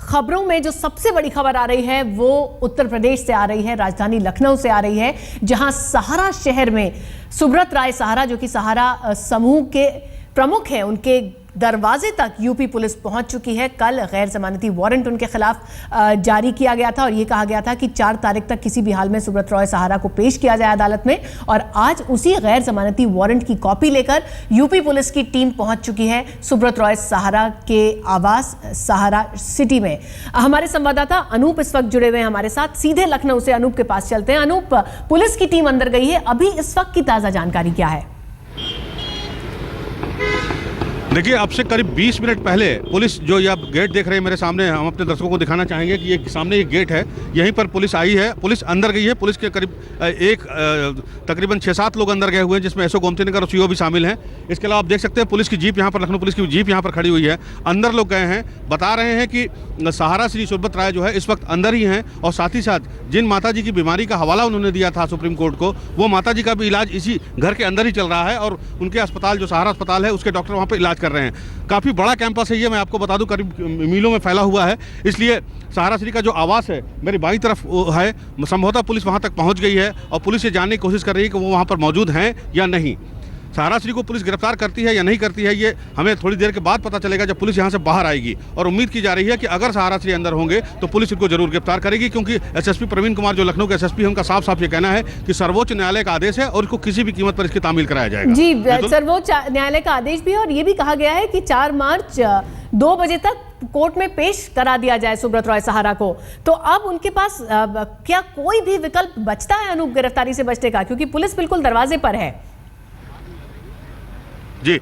खबरों में जो सबसे बड़ी खबर आ रही है वो उत्तर प्रदेश से आ रही है, राजधानी लखनऊ से आ रही है, जहां सहारा शहर में सुब्रत राय सहारा, जो कि सहारा समूह के प्रमुख हैं, उनके दरवाजे तक यूपी पुलिस पहुंच चुकी है। कल गैर जमानती वारंट उनके खिलाफ जारी किया गया था और यह कहा गया था कि 4 तारीख तक किसी भी हाल में सुब्रत राय सहारा को पेश किया जाए अदालत में। और आज उसी गैर जमानती वारंट की कॉपी लेकर यूपी पुलिस की टीम पहुंच चुकी है सुब्रत राय सहारा के आवास सहारा सिटी में। हमारे संवाददाता अनूप इस वक्त जुड़े हुए हैं हमारे साथ, सीधे लखनऊ से अनूप के पास चलते हैं। अनूप, पुलिस की टीम अंदर गई है, अभी इस वक्त की ताजा जानकारी क्या है? देखिए, अब से करीब 20 मिनट पहले पुलिस, जो ये आप गेट देख रहे हैं मेरे सामने, हम अपने दर्शकों को दिखाना चाहेंगे कि ये सामने ये गेट है, यहीं पर पुलिस आई है, पुलिस अंदर गई है। पुलिस के करीब तकरीबन 6-7 लोग अंदर गए हुए हैं, जिसमें एसओ गोमतीनगर और सीओ भी शामिल हैं। इसके अलावा आप देख सकते हैं पुलिस की जीप यहाँ पर, लखनऊ पुलिस की जीप यहाँ पर खड़ी हुई है। अंदर लोग गए हैं, बता रहे हैं कि सहारा श्री सुब्रत राय जो है इस वक्त अंदर ही हैं और साथ ही साथ जिन माताजी की बीमारी का हवाला उन्होंने दिया था सुप्रीम कोर्ट को, वो माताजी का भी इलाज इसी घर के अंदर ही चल रहा है और उनके अस्पताल, जो सहारा अस्पताल है, उसके डॉक्टर वहाँ पर इलाज कर रहे हैं। काफ़ी बड़ा कैंपस है ये, मैं आपको बता दूं, करीब मीलों में फैला हुआ है। इसलिए सहारा श्री का जो आवास है मेरी बाईं तरफ है, संभवतः पुलिस वहां तक पहुंच गई है और पुलिस ये जानने की कोशिश कर रही है कि वो वहां पर मौजूद हैं या नहीं। सहारा श्री को पुलिस गिरफ्तार करती है या नहीं करती है, ये हमें थोड़ी देर के बाद पता चलेगा, जब पुलिस यहाँ से बाहर आएगी। और उम्मीद की जा रही है कि अगर सहारा श्री अंदर होंगे तो पुलिस इनको जरूर गिरफ्तार करेगी, क्योंकि एसएसपी प्रवीण कुमार, जो लखनऊ के एसएसपी हैं, उनका साफ साफ ये कहना है कि सर्वोच्च न्यायालय का आदेश है और इसको किसी भी कीमत पर इसकी तामील कराया जाएगा। जी, सर्वोच्च न्यायालय का आदेश भी है और ये भी कहा गया है कि 4 मार्च 2 बजे तक कोर्ट में पेश करा दिया जाए सुब्रत राय सहारा को। तो अब उनके पास क्या कोई भी विकल्प बचता है अनूप गिरफ्तारी से बचने का, क्योंकि पुलिस बिल्कुल दरवाजे पर है? जी,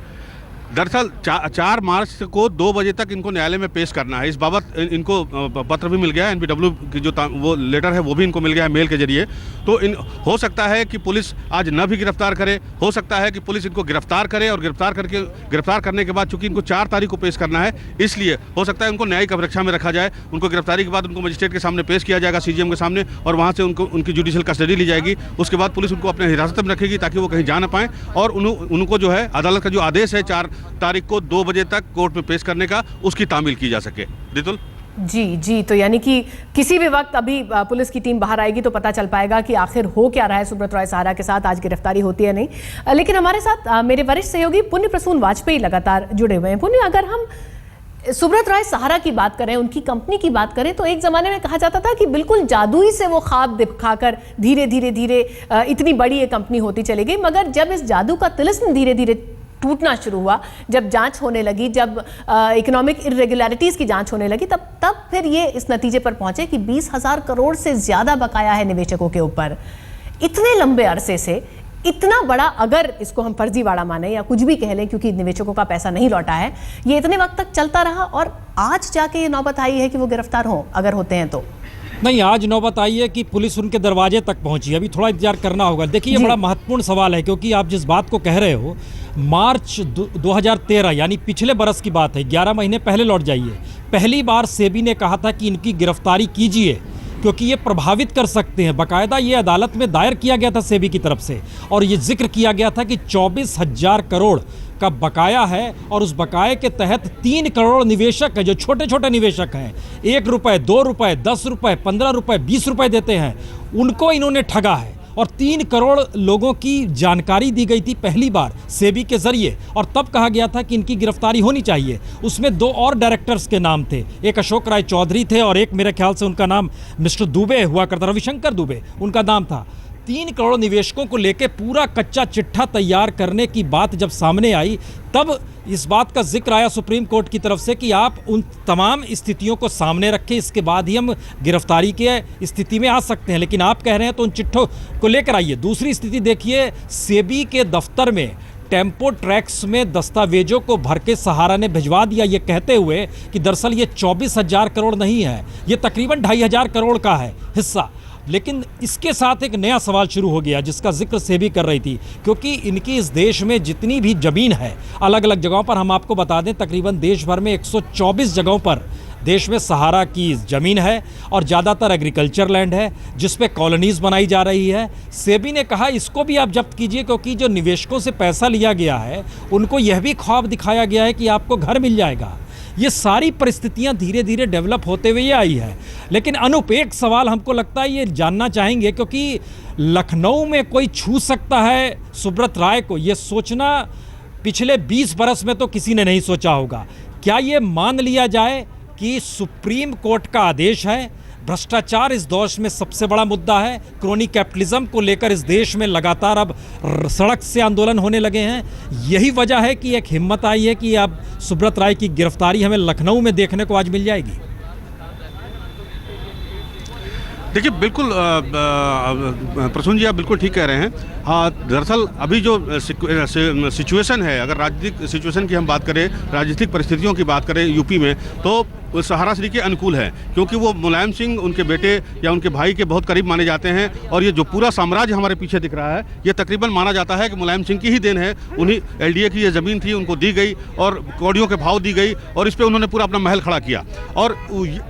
दरअसल 4 मार्च को 2 बजे तक इनको न्यायालय में पेश करना है। इस बाबत इनको पत्र भी मिल गया है, एनबीडब्ल्यू की जो वो लेटर है वो भी इनको मिल गया है मेल के जरिए। तो हो सकता है कि पुलिस आज न भी गिरफ्तार करे, हो सकता है कि पुलिस इनको गिरफ्तार करे और गिरफ्तार करने के बाद, चूंकि इनको 4 तारीख को पेश करना है, इसलिए हो सकता है उनको न्यायिक अभिरक्षा में रखा जाए। उनको गिरफ्तारी के बाद उनको मजिस्ट्रेट के सामने पेश किया जाएगा, सीजीएम के सामने, और वहाँ से उनकी जुडिशियल कस्टडी ली जाएगी। उसके बाद पुलिस उनको अपने हिरासत में रखेगी ताकि वो कहीं जा ना पाएँ और उनको जो है अदालत का जो आदेश है 4 तारीख को 2 बजे तक कोर्ट में पेश करने का, उसकी तामील की जा सके। रितुल जी, तो यानी कि किसी भी वक्त अभी पुलिस की टीम बाहर आएगी तो पता चल पाएगा कि आखिर हो क्या रहा है सुब्रत राय सहारा के साथ, आज गिरफ्तारी होती है नहीं। लेकिन हमारे साथ मेरे वरिष्ठ सहयोगी पुण्य प्रसून वाजपेयी लगातार जुड़े हुए हैं। पुण्य, अगर हम सुब्रत राय सहारा की बात करें, उनकी कंपनी की बात करें, तो एक जमाने में कहा जाता था कि बिल्कुल जादुई से वो ख्वाब दिखाकर धीरे धीरे इतनी बड़ी ये कंपनी होती चली गई। मगर जब इस जादू का तिलिस्म धीरे धीरे टूटना शुरू हुआ, जब जांच होने लगी, जब इकोनॉमिक इरेगुलरिटीज की जांच होने लगी, तब फिर ये इस नतीजे पर पहुंचे कि 20,000 करोड़ से ज्यादा बकाया है निवेशकों के ऊपर। इतने लंबे अरसे से इतना बड़ा, अगर इसको हम फर्जीवाड़ा माने या कुछ भी कह लें, क्योंकि निवेशकों का पैसा नहीं लौटा है, ये इतने वक्त तक चलता रहा और आज जाके ये नौबत आई है कि वो गिरफ्तार हों, अगर होते हैं तो। नहीं, आज नौबत आई है कि पुलिस उनके दरवाजे तक पहुंची। अभी थोड़ा इंतजार करना होगा। देखिए, ये बड़ा महत्वपूर्ण सवाल है, क्योंकि आप जिस बात को कह रहे हो, मार्च 2013 यानी पिछले बरस की बात है, 11 महीने पहले लौट जाइए। पहली बार सेबी ने कहा था कि इनकी गिरफ्तारी कीजिए क्योंकि ये प्रभावित कर सकते हैं। बाकायदा ये अदालत में दायर किया गया था सेबी की तरफ से और ये जिक्र किया गया था कि 24,000 करोड़ का बकाया है और उस बकाये के तहत 3 करोड़ निवेशक हैं, जो छोटे छोटे निवेशक हैं, 1 रुपये, 2 रुपये, 10 रुपये, 15 रुपये, 20 रुपये देते हैं, उनको इन्होंने ठगा है। और 3 करोड़ लोगों की जानकारी दी गई थी पहली बार सेबी के जरिए और तब कहा गया था कि इनकी गिरफ्तारी होनी चाहिए। उसमें 2 और डायरेक्टर्स के नाम थे, एक अशोक राय चौधरी थे और एक मेरे ख्याल से उनका नाम मिस्टर दुबे हुआ करता, रविशंकर दुबे उनका नाम था। 3 करोड़ निवेशकों को लेकर पूरा कच्चा चिट्ठा तैयार करने की बात जब सामने आई, तब इस बात का जिक्र आया सुप्रीम कोर्ट की तरफ से कि आप उन तमाम स्थितियों को सामने रखें, इसके बाद ही हम गिरफ्तारी के स्थिति में आ सकते हैं। लेकिन आप कह रहे हैं तो उन चिट्ठों को लेकर आइए। दूसरी स्थिति देखिए, सेबी के दफ्तर में टेम्पो ट्रैक्स में दस्तावेजों को भर के सहारा ने भिजवा दिया, ये कहते हुए कि दरअसल ये 24,000 करोड़ नहीं है, ये तकरीबन 2,500 करोड़ का है हिस्सा। लेकिन इसके साथ एक नया सवाल शुरू हो गया जिसका जिक्र सेबी कर रही थी, क्योंकि इनकी इस देश में जितनी भी ज़मीन है अलग अलग जगहों पर, हम आपको बता दें तकरीबन देश भर में 124 जगहों पर देश में सहारा की ज़मीन है और ज़्यादातर एग्रीकल्चर लैंड है जिस पे कॉलोनीज़ बनाई जा रही है। सेबी ने कहा इसको भी आप जब्त कीजिए, क्योंकि जो निवेशकों से पैसा लिया गया है उनको यह भी ख्वाब दिखाया गया है कि आपको घर मिल जाएगा, ये सारी परिस्थितियां धीरे धीरे डेवलप होते हुए ये आई है। लेकिन अनूप, एक सवाल हमको लगता है ये जानना चाहेंगे, क्योंकि लखनऊ में कोई छू सकता है सुब्रत राय को, ये सोचना पिछले 20 बरस में तो किसी ने नहीं सोचा होगा। क्या ये मान लिया जाए कि सुप्रीम कोर्ट का आदेश है, भ्रष्टाचार इस देश में सबसे बड़ा मुद्दा है, क्रोनी कैपिटलिज्म को लेकर इस देश में लगातार अब सड़क से आंदोलन होने लगे हैं, यही वजह है कि एक हिम्मत आई है कि अब सुब्रत राय की गिरफ्तारी हमें लखनऊ में देखने को आज मिल जाएगी? देखिए, बिल्कुल प्रसून जी आप बिल्कुल ठीक कह रहे हैं। हाँ, दरअसल अभी जो सिचुएशन है, अगर राजनीतिक सिचुएशन की हम बात करें, राजनीतिक परिस्थितियों की बात करें यूपी में, तो सहारा श्री के अनुकूल है, क्योंकि वो मुलायम सिंह उनके बेटे या उनके भाई के बहुत करीब माने जाते हैं। और ये जो पूरा साम्राज्य हमारे पीछे दिख रहा है, ये तकरीबन माना जाता है कि मुलायम सिंह की ही देन है। उन्हीं एलडीए की ये ज़मीन थी, उनको दी गई और कौड़ियों के भाव दी गई और इस पर उन्होंने पूरा अपना महल खड़ा किया। और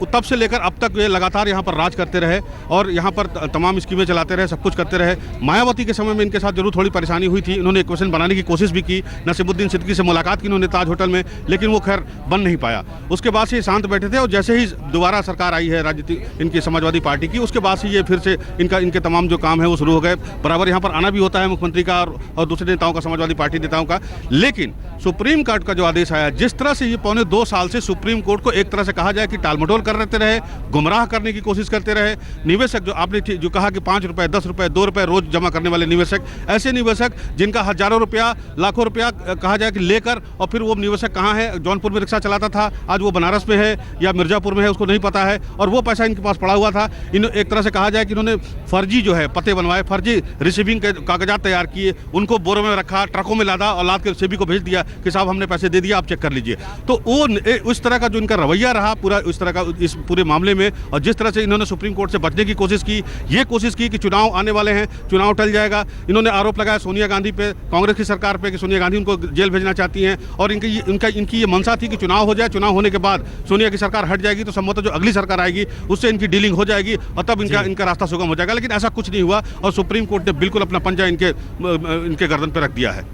तब से लेकर अब तक ये लगातार यहाँ पर राज करते रहे और यहाँ पर तमाम स्कीमें चलाते रहे, सब कुछ करते रहे। मायावती के समय में इनके साथ जरूर थोड़ी परेशानी हुई थी, इन्होंने इक्वेशन बनाने की कोशिश भी की, नसीमुद्दीन सिद्दीकी से मुलाकात की इन्होंने ताज होटल में, लेकिन वो खैर बन नहीं पाया। उसके बाद से शांत बैठे थे और जैसे ही दोबारा सरकार आई है राजनीतिक इनकी समाजवादी पार्टी की, उसके बाद से ये फिर से इनके तमाम जो काम है वो शुरू हो गए। बराबर यहाँ पर आना भी होता है मुख्यमंत्री का और दूसरे नेताओं का, समाजवादी पार्टी नेताओं का। लेकिन सुप्रीम कोर्ट का जो आदेश आया, जिस तरह से ये 2.25 साल से सुप्रीम कोर्ट को एक तरह से कहा जाए कि टालमटोल करते रहे, गुमराह करने की कोशिश करते रहे। निवेशक जो आपने जो कहा कि 5 रुपए, 10 रुपए, 2 रुपए रोज जमा करने वाले निवेशक, ऐसे निवेशक जिनका हजारों रुपया, लाखों रुपया कहा जाए कि लेकर, और फिर वो निवेशक कहाँ है? जौनपुर में रिक्शा चलाता था, आज वो बनारस में है या मिर्जापुर में है, उसको नहीं पता है, और वो पैसा इनके पास पड़ा हुआ था। एक तरह से कहा जाए कि इन्होंने फर्जी जो है पते बनवाए, फर्जी रिसीविंग के कागजात तैयार किए, उनको बोरों में रखा, ट्रकों में लादा और लाद के सेबी को भेज दिया कि साहब हमने पैसे दे दिया, आप चेक कर लीजिए। तो वो उस तरह का जो इनका रवैया रहा पूरा उस तरह का इस पूरे मामले में, और जिस तरह से इन्होंने सुप्रीम कोर्ट से बचने की कोशिश की, ये कोशिश की कि चुनाव आने वाले हैं, चुनाव टल जाएगा। इन्होंने आरोप लगाया सोनिया गांधी पे, कांग्रेस की सरकार पे, कि सोनिया गांधी उनको जेल भेजना चाहती हैं, और इनकी ये मंशा थी कि चुनाव हो जाए, चुनाव होने के बाद सोनिया की सरकार हट जाएगी तो संभवतः जो अगली सरकार आएगी उससे इनकी डीलिंग हो जाएगी और तब इनका रास्ता सुगम हो जाएगा। लेकिन ऐसा कुछ नहीं हुआ और सुप्रीम कोर्ट ने बिल्कुल अपना पंजा इनके गर्दन पर रख दिया है।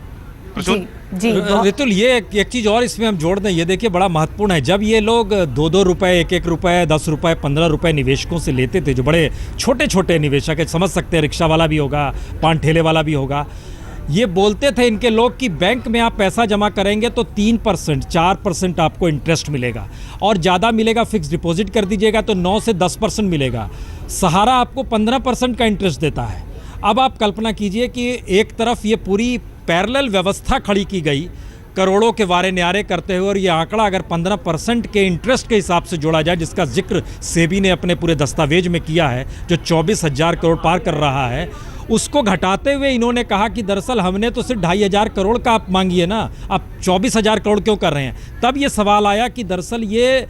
जी रितुल, ये एक चीज़ और इसमें हम जोड़ दें, ये देखिए बड़ा महत्वपूर्ण है। जब ये लोग 2-2 रुपए, 1-1 रुपए, 10 रुपए, 15 रुपए निवेशकों से लेते थे, जो बड़े छोटे छोटे निवेशक है, समझ सकते हैं, रिक्शा वाला भी होगा, पान ठेले वाला भी होगा, ये बोलते थे इनके लोग कि बैंक में आप पैसा जमा करेंगे तो 3%, 4% आपको इंटरेस्ट मिलेगा, और ज़्यादा मिलेगा, फिक्स डिपॉजिट कर दीजिएगा तो 9 से 10% मिलेगा। सहारा आपको 15% का इंटरेस्ट देता है। अब आप कल्पना कीजिए कि एक तरफ ये पूरी पैरेलल व्यवस्था खड़ी की गई, करोड़ों के वारे न्यारे करते हुए, और ये आंकड़ा अगर 15% के इंटरेस्ट के हिसाब से जोड़ा जाए, जिसका जिक्र सेबी ने अपने पूरे दस्तावेज में किया है, जो 24,000 करोड़ पार कर रहा है, उसको घटाते हुए इन्होंने कहा कि दरअसल हमने तो सिर्फ 2,500 करोड़ का आप मांगिए ना, आप 24,000 करोड़ क्यों कर रहे हैं? तब ये सवाल आया कि दरअसल ये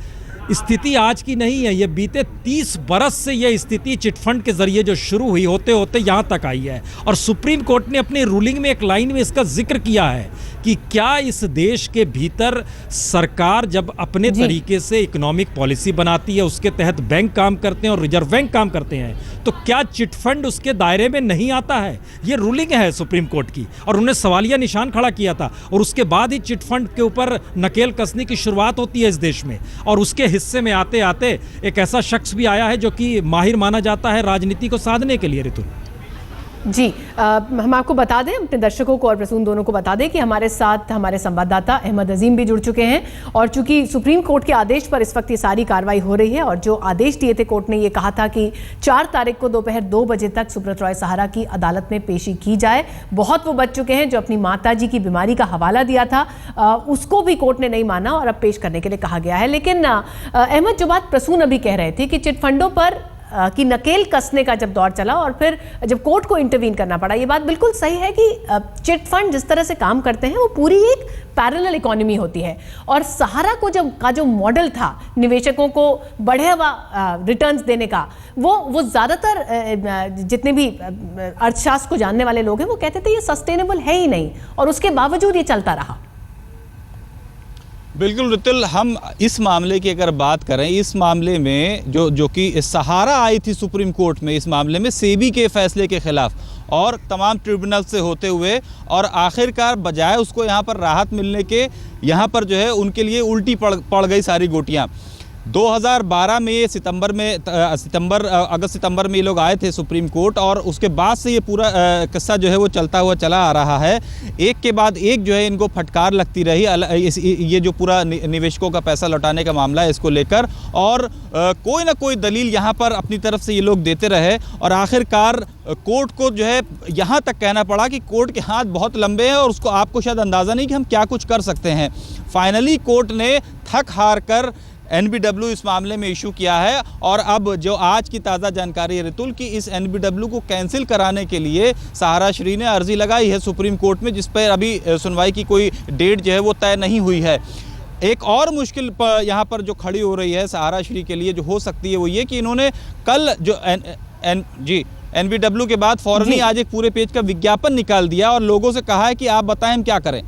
स्थिति आज की नहीं है, ये बीते 30 बरस से ये स्थिति चिटफंड के जरिए जो शुरू हुई, होते होते यहाँ तक आई है। और सुप्रीम कोर्ट ने अपनी रूलिंग में एक लाइन में इसका जिक्र किया है कि क्या इस देश के भीतर सरकार जब अपने तरीके से इकोनॉमिक पॉलिसी बनाती है, उसके तहत बैंक काम करते हैं और रिजर्व बैंक काम करते हैं, तो क्या चिटफंड उसके दायरे में नहीं आता है? ये रूलिंग है सुप्रीम कोर्ट की, और उन्होंने सवालिया निशान खड़ा किया था, और उसके बाद ही चिटफंड के ऊपर नकेल कसने की शुरुआत होती है इस देश में। और उसके हिस्से में आते आते एक ऐसा शख्स भी आया है जो कि माहिर माना जाता है राजनीति को साधने के लिए। ऋतु जी, हम आपको बता दें, अपने दर्शकों को और प्रसून दोनों को बता दें कि हमारे साथ हमारे संवाददाता अहमद अजीम भी जुड़ चुके हैं, और चूंकि सुप्रीम कोर्ट के आदेश पर इस वक्त ये सारी कार्रवाई हो रही है, और जो आदेश दिए थे कोर्ट ने, ये कहा था कि 4 तारीख को दोपहर 2 बजे तक सुब्रत रॉय सहारा की अदालत में पेशी की जाए। बहुत वो बच चुके हैं, जो अपनी माता जी की बीमारी का हवाला दिया था उसको भी कोर्ट ने नहीं माना और अब पेश करने के लिए कहा गया है। लेकिन अहमद, जो बात प्रसून अभी कह रहे थे कि चिटफंडों पर कि नकेल कसने का जब दौर चला और फिर जब कोर्ट को इंटरवीन करना पड़ा, ये बात बिल्कुल सही है कि चिट फंड जिस तरह से काम करते हैं वो पूरी एक पैरेलल इकोनॉमी होती है, और सहारा को जो मॉडल था निवेशकों को बढ़े हुआ रिटर्न्स देने का, वो ज़्यादातर जितने भी अर्थशास्त्र को जानने वाले लोग हैं वो कहते थे ये सस्टेनेबल है ही नहीं, और उसके बावजूद ये चलता रहा। बिल्कुल रितुल, हम इस मामले की अगर बात करें, इस मामले में जो कि सहारा आई थी सुप्रीम कोर्ट में, इस मामले में सेबी के फैसले के खिलाफ और तमाम ट्रिब्यूनल से होते हुए, और आखिरकार बजाय उसको यहाँ पर राहत मिलने के, यहाँ पर जो है उनके लिए उल्टी पड़ गई सारी गोटियाँ। 2012 में ये अगस्त सितंबर में ये लोग आए थे सुप्रीम कोर्ट, और उसके बाद से ये पूरा किस्सा जो है वो चलता हुआ चला आ रहा है। एक के बाद एक जो है इनको फटकार लगती रही, ये जो पूरा निवेशकों का पैसा लौटाने का मामला है इसको लेकर, और कोई ना कोई दलील यहाँ पर अपनी तरफ से ये लोग देते रहे, और आखिरकार कोर्ट को जो है यहाँ तक कहना पड़ा कि कोर्ट के हाथ बहुत लंबे हैं और उसको आपको शायद अंदाज़ा नहीं कि हम क्या कुछ कर सकते हैं। फाइनली कोर्ट ने थक हार कर NBW इस मामले में इशू किया है, और अब जो आज की ताज़ा जानकारी है रितुल की, इस NBW को कैंसिल कराने के लिए सहारा श्री ने अर्जी लगाई है सुप्रीम कोर्ट में, जिस पर अभी सुनवाई की कोई डेट जो है वो तय नहीं हुई है। एक और मुश्किल यहाँ पर जो खड़ी हो रही है सहारा श्री के लिए जो हो सकती है वो ये कि इन्होंने कल जो NBW के बाद फौरन ही आज एक पूरे पेज का विज्ञापन निकाल दिया और लोगों से कहा है कि आप बताएं हम क्या करें।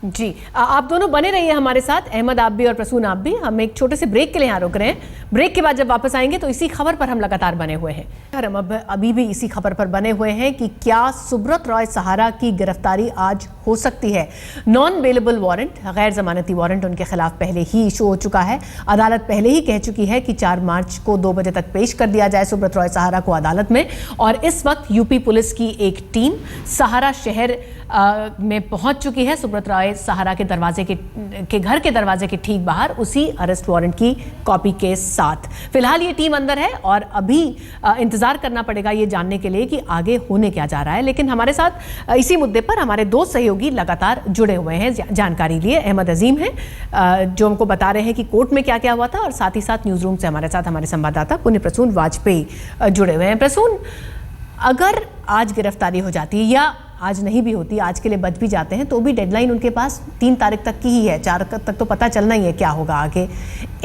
जी, आप दोनों बने रहिए हमारे साथ, अहमद आप भी और प्रसून आप भी। हम एक छोटे से ब्रेक के लिए यहाँ रुक रहे हैं। ब्रेक के बाद जब वापस आएंगे तो इसी खबर पर हम लगातार बने हुए हैं। हम अभी भी इसी खबर पर बने हुए हैं कि क्या सुब्रत रॉय सहारा की गिरफ्तारी आज हो सकती है। नॉन बेलेबल वारंट, गैर जमानती वारंट उनके खिलाफ पहले ही इशू हो चुका है। अदालत पहले ही कह चुकी है कि 4 मार्च को 2 बजे तक पेश कर दिया जाए सुब्रत रॉय सहारा को अदालत में, और इस वक्त यूपी पुलिस की एक टीम सहारा शहर में पहुंच चुकी है सुब्रत रॉय सहारा के दरवाजे के घर के दरवाजे के ठीक बाहर, उसी अरेस्ट वारंट की कॉपी के साथ। फिलहाल ये टीम अंदर है और अभी इंतजार करना पड़ेगा ये जानने के लिए कि आगे होने क्या जा रहा है। लेकिन हमारे साथ इसी मुद्दे पर हमारे 2 सहयोगी लगातार जुड़े हुए हैं जानकारी लिए। अहमद अजीम हैं जो हमको बता रहे हैं कि कोर्ट में क्या क्या हुआ था, और साथ ही साथ न्यूज रूम से हमारे साथ हमारे संवाददाता पुण्य प्रसून वाजपेयी जुड़े हुए हैं। प्रसून, अगर आज गिरफ्तारी हो जाती है या आज नहीं भी होती, आज के लिए बच भी जाते हैं, तो भी डेडलाइन उनके पास 3 तारीख तक की ही है। 4 तक तो पता चलना ही है क्या होगा आगे।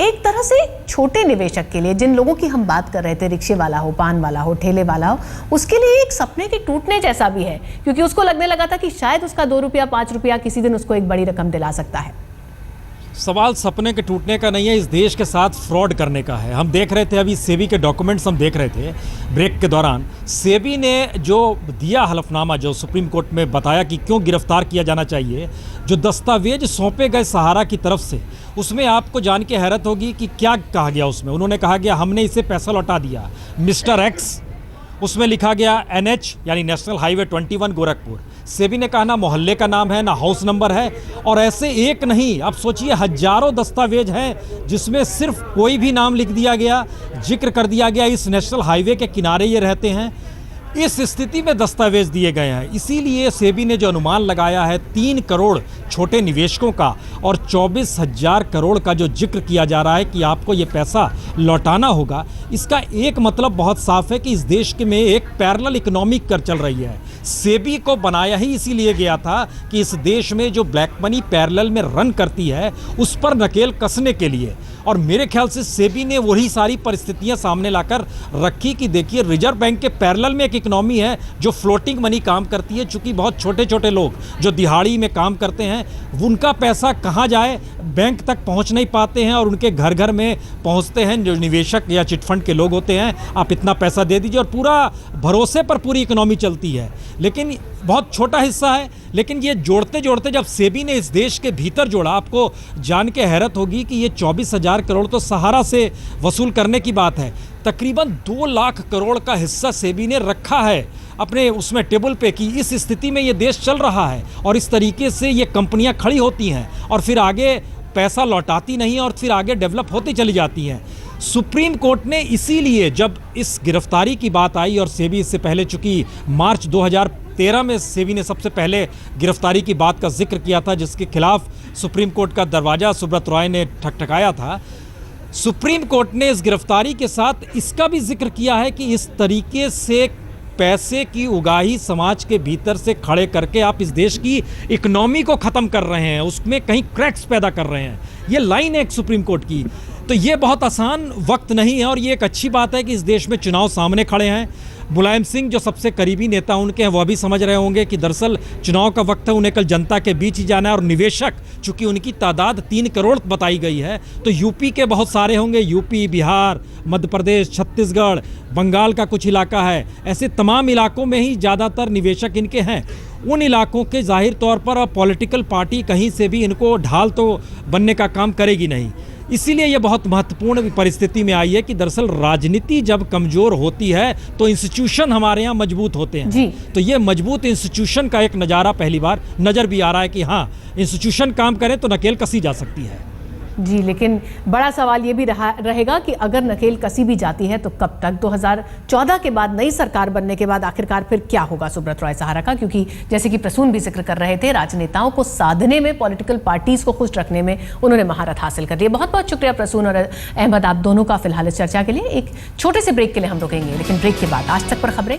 एक तरह से छोटे निवेशक के लिए, जिन लोगों की हम बात कर रहे थे, रिक्शे वाला हो, पान वाला हो, ठेले वाला हो, उसके लिए एक सपने के टूटने जैसा भी है, क्योंकि उसको लगने लगा था कि शायद उसका 2 रुपया 5 रुपया किसी दिन उसको एक बड़ी रकम दिला सकता है। सवाल सपने के टूटने का नहीं है, इस देश के साथ फ्रॉड करने का है। हम देख रहे थे अभी सेबी के डॉक्यूमेंट्स हम देख रहे थे ब्रेक के दौरान। सेबी ने जो दिया हलफनामा, जो सुप्रीम कोर्ट में बताया कि क्यों गिरफ्तार किया जाना चाहिए, जो दस्तावेज सौंपे गए सहारा की तरफ से, उसमें आपको जान के हैरत होगी कि क्या कहा गया उसमें। उन्होंने कहा गया हमने इसे पैसा लौटा दिया मिस्टर एक्स, उसमें लिखा गया NH यानी नेशनल हाईवे 21 गोरखपुर। सेबी ने कहा ना मोहल्ले का नाम है ना हाउस नंबर है, और ऐसे एक नहीं, आप सोचिए हजारों दस्तावेज हैं जिसमें सिर्फ कोई भी नाम लिख दिया गया, जिक्र कर दिया गया इस नेशनल हाईवे के किनारे ये रहते हैं। इस स्थिति में दस्तावेज दिए गए हैं। इसीलिए सेबी ने जो अनुमान लगाया है 3 करोड़ छोटे निवेशकों का और 24,000 करोड़ का जो जिक्र किया जा रहा है कि आपको ये पैसा लौटाना होगा, इसका एक मतलब बहुत साफ है कि इस देश के में एक पैरेलल इकोनॉमी कर चल रही है। सेबी को बनाया ही इसीलिए गया था कि इस देश में जो ब्लैक मनी पैरेलल में रन करती है उस पर नकेल कसने के लिए, और मेरे ख्याल से सेबी ने वही सारी परिस्थितियां सामने लाकर रखी कि देखिए रिजर्व बैंक के पैरेलल में एक इकोनॉमी है जो फ्लोटिंग मनी काम करती है। चूंकि बहुत छोटे छोटे लोग जो दिहाड़ी में काम करते हैं, उनका पैसा कहाँ जाए, बैंक तक पहुँच नहीं पाते हैं, और उनके घर घर में पहुँचते हैं जो निवेशक या चिटफंड के लोग होते हैं, आप इतना पैसा दे दीजिए, और पूरा भरोसे पर पूरी इकोनॉमी चलती है। लेकिन बहुत छोटा हिस्सा है, लेकिन ये जोड़ते जोड़ते जब सेबी ने इस देश के भीतर जोड़ा, आपको जान के हैरत होगी कि ये 24,000 करोड़ तो सहारा से वसूल करने की बात है। तकरीबन 2 लाख करोड़ का हिस्सा सेबी ने रखा है अपने उसमें टेबल पे कि इस स्थिति में ये देश चल रहा है, और इस तरीके से ये कंपनियां खड़ी होती हैं और फिर आगे पैसा लौटाती नहीं और फिर आगे डेवलप होती चली जाती हैं। सुप्रीम कोर्ट ने इसीलिए जब इस गिरफ्तारी की बात आई, और सेबी इससे पहले चूंकि मार्च 2013 में सेबी ने सबसे पहले गिरफ्तारी की बात का जिक्र किया था, जिसके खिलाफ सुप्रीम कोर्ट का दरवाज़ा सुब्रत रॉय ने ठकठकाया था। सुप्रीम कोर्ट ने इस गिरफ्तारी के साथ इसका भी जिक्र किया है कि इस तरीके से पैसे की उगाही समाज के भीतर से खड़े करके आप इस देश की इकोनॉमी को ख़त्म कर रहे हैं, उसमें कहीं क्रैक्स पैदा कर रहे हैं। ये लाइन है एक सुप्रीम कोर्ट की। तो तो ये बहुत आसान वक्त नहीं है और ये एक अच्छी बात है कि इस देश में चुनाव सामने खड़े हैं। मुलायम सिंह जो सबसे करीबी नेता उनके हैं वह भी समझ रहे होंगे कि दरअसल चुनाव का वक्त है, उन्हें कल जनता के बीच ही जाना है। और निवेशक चूंकि उनकी तादाद 3 करोड़ बताई गई है तो यूपी के बहुत सारे होंगे, यूपी, बिहार, मध्य प्रदेश, छत्तीसगढ़, बंगाल का कुछ इलाका है, ऐसे तमाम इलाकों में ही ज़्यादातर निवेशक इनके हैं। उन इलाकों के जाहिर तौर पर पॉलिटिकल पार्टी कहीं से भी इनको ढाल तो बनने का काम करेगी नहीं। इसीलिए यह बहुत महत्वपूर्ण परिस्थिति में आई है कि दरअसल राजनीति जब कमजोर होती है तो इंस्टीट्यूशन हमारे यहाँ मजबूत होते हैं जी। तो ये मजबूत इंस्टीट्यूशन का एक नज़ारा पहली बार नज़र भी आ रहा है कि हाँ, इंस्टीट्यूशन काम करें तो नकेल कसी जा सकती है। जी, लेकिन बड़ा सवाल ये भी रहेगा कि अगर नकेल कसी भी जाती है तो कब तक? 2014 के बाद नई सरकार बनने के बाद आखिरकार फिर क्या होगा सुब्रत रॉय सहारा का? क्योंकि जैसे कि प्रसून भी जिक्र कर रहे थे, राजनेताओं को साधने में, पॉलिटिकल पार्टीज को खुश रखने में उन्होंने महारत हासिल कर ली है। बहुत बहुत शुक्रिया प्रसून और अहमद, आप दोनों का फिलहाल इस चर्चा के लिए। एक छोटे से ब्रेक के लिए हम रुकेंगे, लेकिन ब्रेक के बाद आज तक पर खबरें।